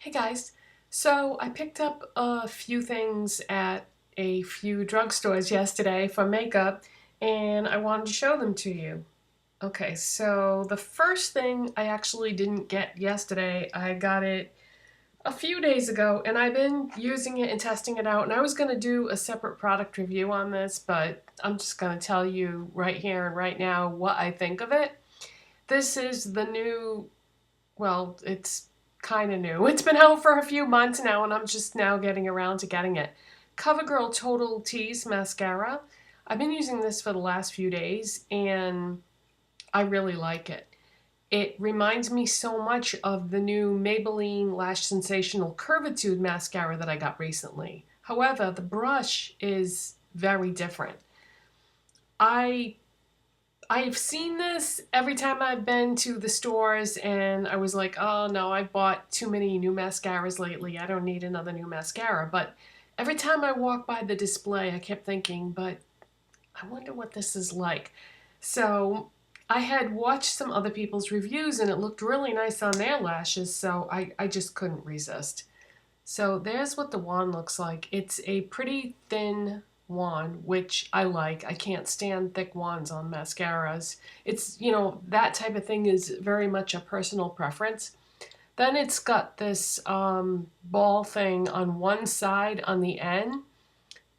Hey guys, so I picked up a few things at a few drugstores yesterday for makeup and I wanted to show them to you. Okay, so the first thing I actually didn't get yesterday, I got it a few days ago and I've been using it and testing it out, and I was going to do a separate product review on this, but I'm just going to tell you right here and right now what I think of it. This is the new, well, it's kind of new. It's been out for a few months now, and I'm just now getting around to getting it. CoverGirl Total Tease Mascara. I've been using this for the last few days, and I really like it. It reminds me so much of the new Maybelline Lash Sensational Curvitude mascara that I got recently. However, the brush is very different. I I've seen this every time I've been to the stores, and I was like, oh no, I bought too many new mascaras lately. I don't need another new mascara. But every time I walk by the display, I kept thinking, but I wonder what this is like. So I had watched some other people's reviews and it looked really nice on their lashes, so I just couldn't resist. So there's what the wand looks like. It's a pretty thin wand, which I like. I can't stand thick wands on mascaras. It's, that type of thing is very much a personal preference. Then it's got this ball thing on one side on the end,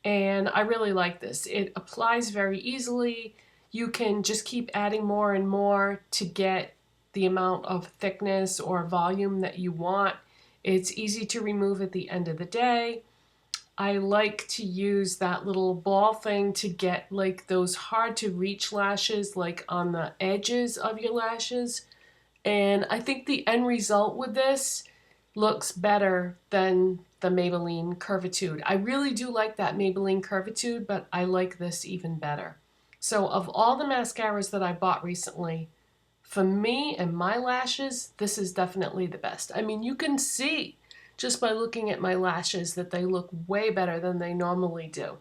and I really like this. It applies very easily. You can just keep adding more and more to get the amount of thickness or volume that you want. It's easy to remove at the end of the day. I like to use that little ball thing to get like those hard to reach lashes, like on the edges of your lashes. And I think the end result with this looks better than the Maybelline Curvitude. I really do like that Maybelline Curvitude, but I like this even better. So of all the mascaras that I bought recently, for me and my lashes, this is definitely the best. I mean, you can see just by looking at my lashes that they look way better than they normally do.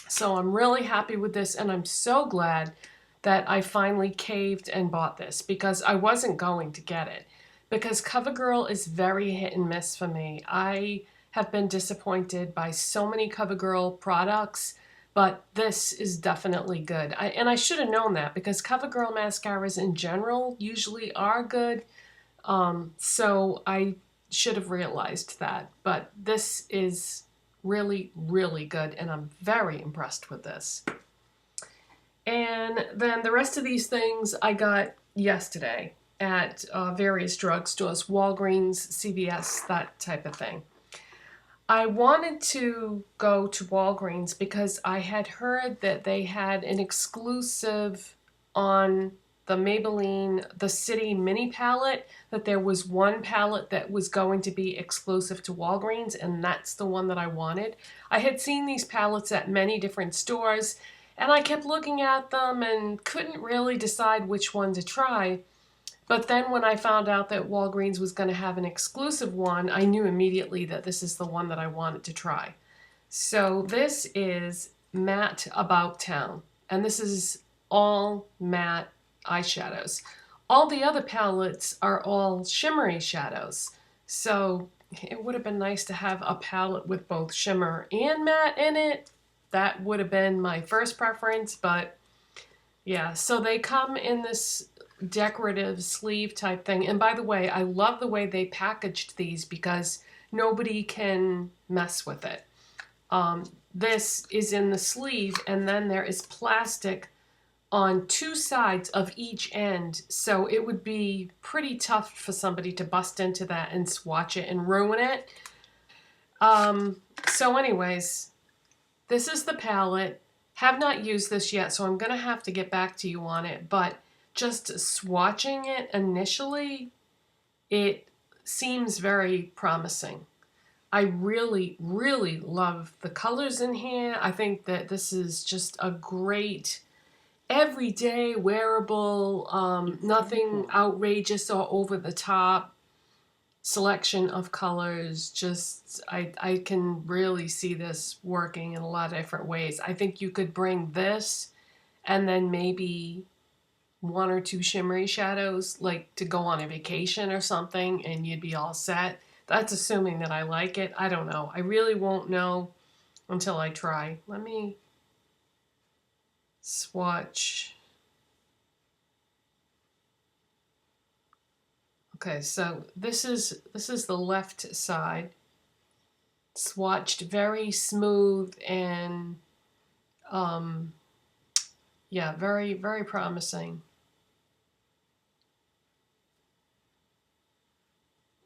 So I'm really happy with this, and I'm so glad that I finally caved and bought this, because I wasn't going to get it. Because CoverGirl is very hit and miss for me. I have been disappointed by so many CoverGirl products, but this is definitely good. And I should have known that, because CoverGirl mascaras in general usually are good. So I should have realized that. But this is really, really good, and I'm very impressed with this. And then the rest of these things I got yesterday at various drugstores, Walgreens, CVS, that type of thing. I wanted to go to Walgreens because I had heard that they had an exclusive on the Maybelline The City Mini Palette, that there was one palette that was going to be exclusive to Walgreens, and that's the one that I wanted. I had seen these palettes at many different stores, and I kept looking at them and couldn't really decide which one to try. But then when I found out that Walgreens was going to have an exclusive one, I knew immediately that this is the one that I wanted to try. So this is Matte About Town, and this is all matte eyeshadows. All the other palettes are all shimmery shadows. So it would have been nice to have a palette with both shimmer and matte in it. That would have been my first preference, but yeah. So they come in this decorative sleeve type thing. And by the way, I love the way they packaged these, because nobody can mess with it. This is in the sleeve, and then there is plastic on two sides of each end, so it would be pretty tough for somebody to bust into that and swatch it and ruin it. So anyways, this is the palette. Have not used this yet, so I'm going to have to get back to you on it, but just swatching it initially, it seems very promising. I really, really love the colors in here. I think that this is just a great everyday wearable, nothing outrageous or over the top selection of colors. Just I can really see this working in a lot of different ways. I think you could bring this and then maybe one or two shimmery shadows, like to go on a vacation or something, and you'd be all set. That's assuming that I like it. I don't know. I really won't know until I try. Let me swatch. Okay, so this is the left side. Swatched very smooth and yeah, very, very promising.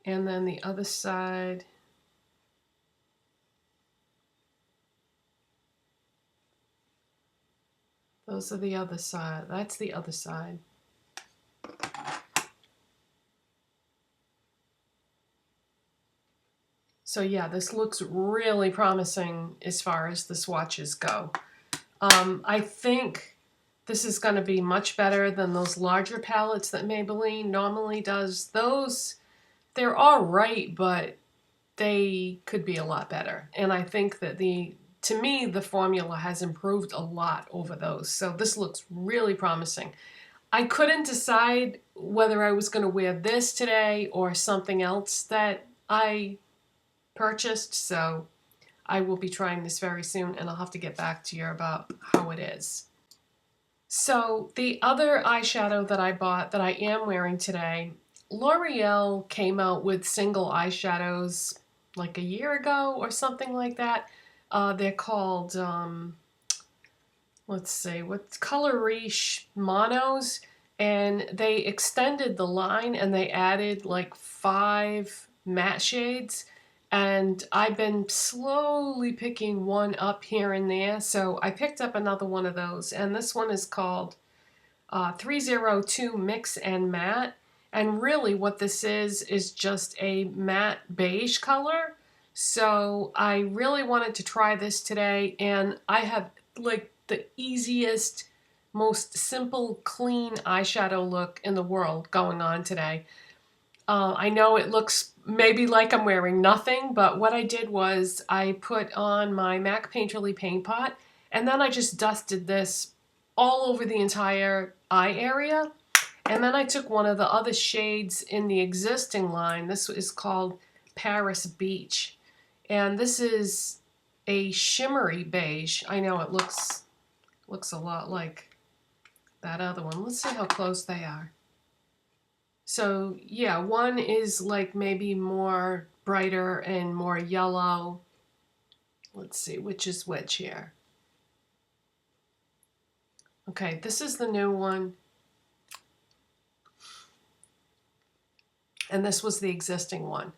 And then the other side. Those are the other side. That's the other side. So yeah, this looks really promising as far as the swatches go. I think this is going to be much better than those larger palettes that Maybelline normally does. Those, they're all right, but they could be a lot better. And I think that to me, the formula has improved a lot over those. So this looks really promising. I couldn't decide whether I was going to wear this today or something else that I purchased. So I will be trying this very soon, and I'll have to get back to you about how it is. So the other eyeshadow that I bought that I am wearing today, L'Oreal came out with single eyeshadows like a year ago or something like that. They're called, let's see, what's Color Riche Monos, and they extended the line and they added like 5 matte shades. And I've been slowly picking one up here and there, so I picked up another one of those, and this one is called 302 Mix and Matte. And really what this is just a matte beige color. So I really wanted to try this today, and I have like the easiest, most simple, clean eyeshadow look in the world going on today. I know it looks maybe like I'm wearing nothing, but what I did was I put on my MAC Painterly paint pot, and then I just dusted this all over the entire eye area. And then I took one of the other shades in the existing line. This is called Paris Beach. And this is a shimmery beige. I know it looks a lot like that other one. Let's see how close they are. So yeah, one is like maybe more brighter and more yellow. Let's see which is which here. Okay, this is the new one. And this was the existing one.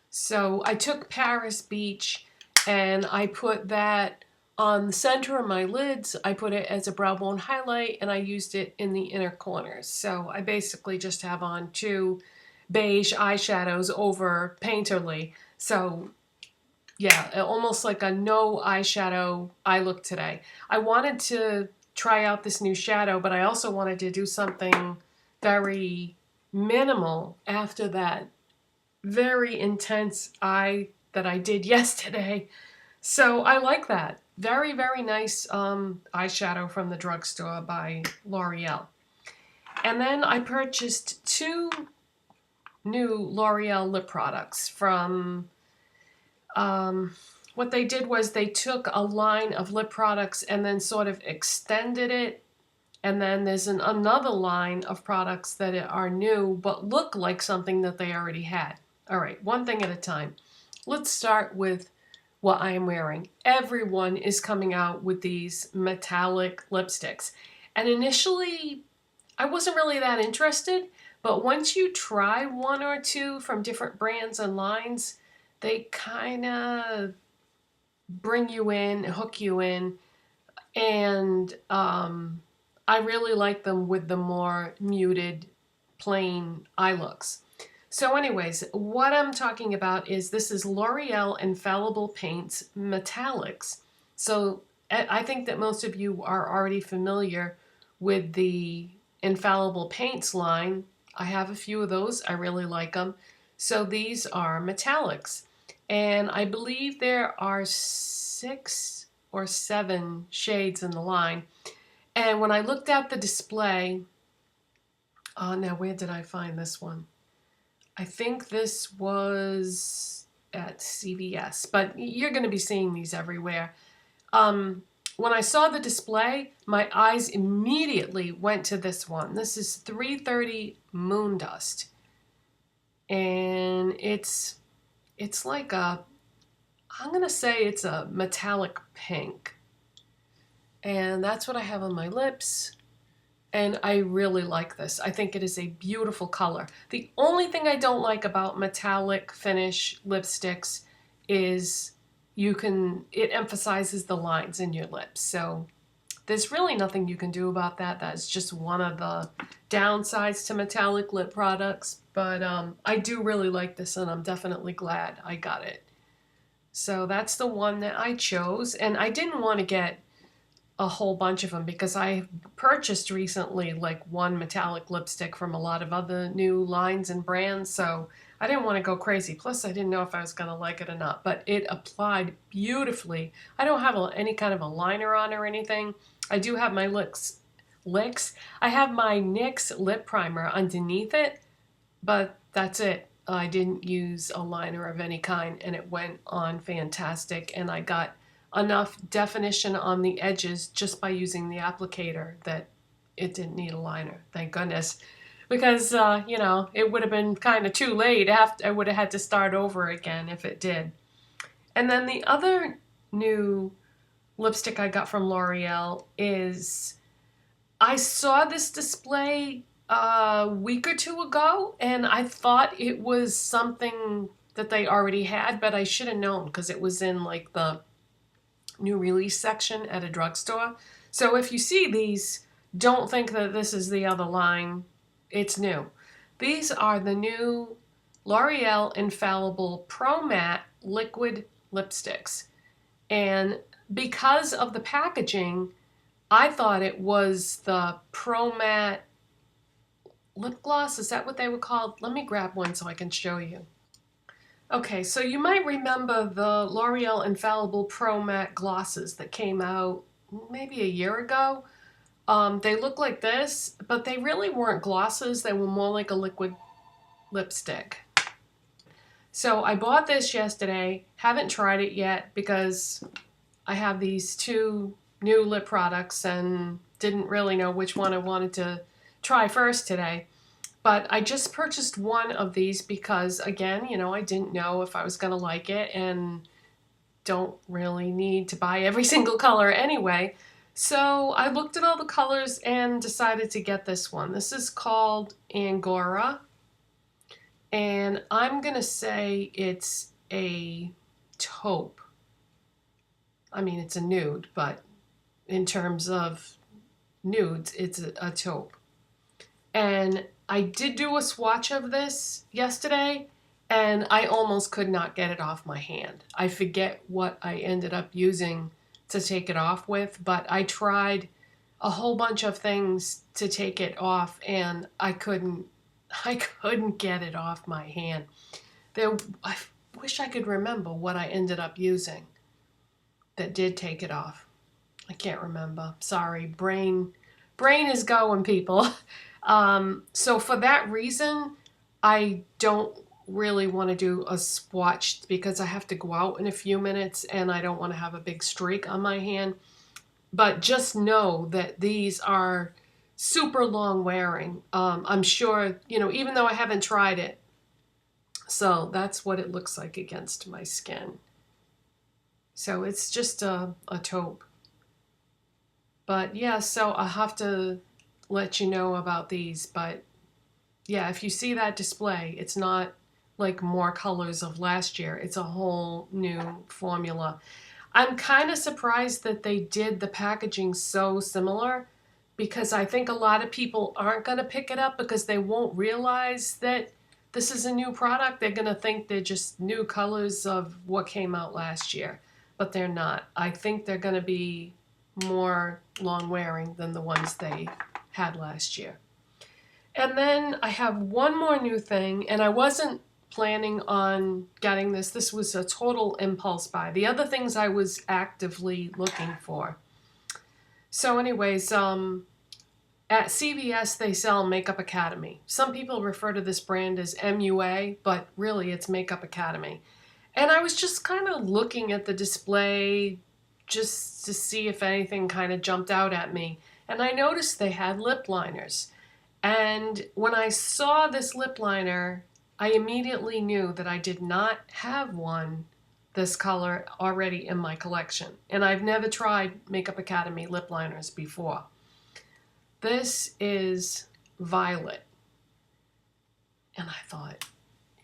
So I took Paris Beach and I put that on the center of my lids. I put it as a brow bone highlight, and I used it in the inner corners. So I basically just have on 2 beige eyeshadows over Painterly. So yeah, almost like a no eyeshadow eye look today. I wanted to try out this new shadow, but I also wanted to do something very minimal after that very intense eye that I did yesterday. So I like that. Very, very nice eyeshadow from the Drugstore by L'Oreal. And then I purchased 2 new L'Oreal lip products from, what they did was they took a line of lip products and then sort of extended it. And then there's another line of products that are new but look like something that they already had. All right, one thing at a time. Let's start with what I am wearing. Everyone is coming out with these metallic lipsticks. And initially, I wasn't really that interested, but once you try 1 or 2 from different brands and lines, they kind of bring you in, hook you in, and I really like them with the more muted, plain eye looks. So anyways, what I'm talking about is this is L'Oreal Infallible Paints Metallics. So I think that most of you are already familiar with the Infallible Paints line. I have a few of those. I really like them. So these are metallics. And I believe there are 6 or 7 shades in the line. And when I looked at the display, now where did I find this one? I think this was at CVS, but you're going to be seeing these everywhere. When I saw the display, my eyes immediately went to this one. This is 330 Moon Dust. And it's like a, I'm going to say it's a metallic pink. And that's what I have on my lips. And I really like this. I think it is a beautiful color. The only thing I don't like about metallic finish lipsticks is it emphasizes the lines in your lips. So there's really nothing you can do about that. That's just one of the downsides to metallic lip products. But I do really like this, and I'm definitely glad I got it. So that's the one that I chose. And I didn't want to get a whole bunch of them because I purchased recently like one metallic lipstick from a lot of other new lines and brands, so I didn't want to go crazy. Plus I didn't know if I was going to like it or not, but it applied beautifully. I don't have any kind of a liner on or anything. I do have my licks. I have my NYX Lip Primer underneath it, but that's it. I didn't use a liner of any kind, and it went on fantastic, and I got enough definition on the edges just by using the applicator that it didn't need a liner. Thank goodness. Because, you know, it would have been kind of too late. I would have had to start over again if it did. And then the other new lipstick I got from L'Oreal is, I saw this display a week or two ago, and I thought it was something that they already had, but I should have known because it was in like the new release section at a drugstore. So if you see these, don't think that this is the other line. It's new. These are the new L'Oreal Infallible Pro Matte Liquid Lipsticks. And because of the packaging, I thought it was the Pro Matte lip gloss. Is that what they were called? Let me grab one so I can show you. Okay, so you might remember the L'Oreal Infallible Pro Matte glosses that came out maybe a year ago. They look like this, but they really weren't glosses. They were more like a liquid lipstick. So I bought this yesterday. Haven't tried it yet because I have these two new lip products and didn't really know which one I wanted to try first today. But I just purchased one of these because, again, you know, I didn't know if I was going to like it and don't really need to buy every single color anyway. So I looked at all the colors and decided to get this one. This is called Angora. And I'm going to say it's a taupe. I mean, it's a nude, but in terms of nudes, it's a taupe. And I did do a swatch of this yesterday, and I almost could not get it off my hand. I forget what I ended up using to take it off with, but I tried a whole bunch of things to take it off, and I couldn't get it off my hand. I wish I could remember what I ended up using that did take it off. I can't remember. Sorry, brain is going, people. So for that reason, I don't really want to do a swatch because I have to go out in a few minutes and I don't want to have a big streak on my hand. But just know that these are super long wearing. I'm sure, you know, even though I haven't tried it. So that's what it looks like against my skin. So it's just a taupe. But yeah, so I'll have to let you know about these. But yeah, if you see that display, it's not like more colors of last year. It's a whole new formula. I'm kind of surprised that they did the packaging so similar because I think a lot of people aren't going to pick it up because they won't realize that this is a new product. They're going to think they're just new colors of what came out last year, but they're not. I think they're going to be more long wearing than the ones they had last year. And then I have one more new thing, and I wasn't planning on getting this. This was a total impulse buy. The other things I was actively looking for. So anyways, at CVS they sell Makeup Academy. Some people refer to this brand as MUA, but really it's Makeup Academy. And I was just kind of looking at the display just to see if anything kind of jumped out at me. And I noticed they had lip liners. And when I saw this lip liner, I immediately knew that I did not have one this color already in my collection. And I've never tried Makeup Academy lip liners before. This is Violet. And I thought,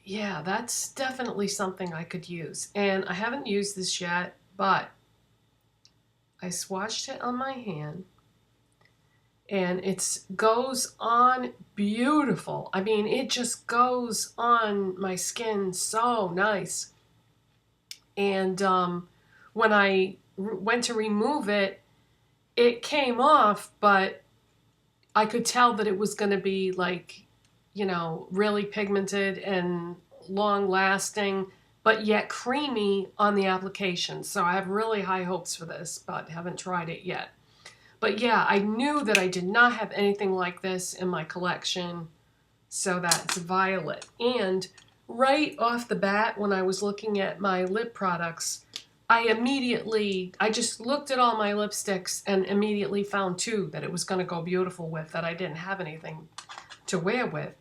yeah, that's definitely something I could use. And I haven't used this yet, but I swatched it on my hand. And it goes on beautiful. I mean, it just goes on my skin so nice. And when I went to remove it, it came off, but I could tell that it was going to be like, you know, really pigmented and long lasting, but yet creamy on the application. So I have really high hopes for this, but haven't tried it yet. But yeah, I knew that I did not have anything like this in my collection. So that's Violet. And right off the bat, when I was looking at my lip products, I just looked at all my lipsticks and immediately found two that it was going to go beautiful with that I didn't have anything to wear with.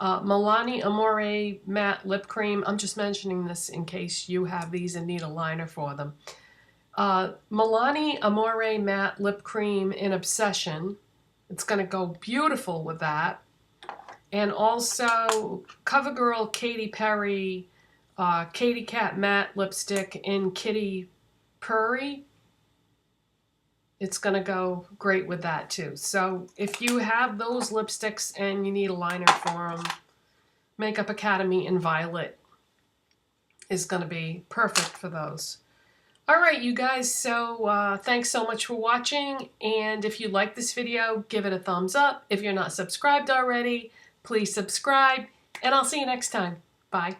Milani Amore Matte Lip Cream. I'm just mentioning this in case you have these and need a liner for them. Milani Amore Matte Lip Cream in Obsession. It's going to go beautiful with that. And also CoverGirl Katy Perry Katy Cat Matte Lipstick in Kitty Purry. It's going to go great with that too. So if you have those lipsticks and you need a liner for them, Makeup Academy in Violet is going to be perfect for those. All right, you guys, so thanks so much for watching. And if you like this video, give it a thumbs up. If you're not subscribed already, please subscribe. And I'll see you next time. Bye.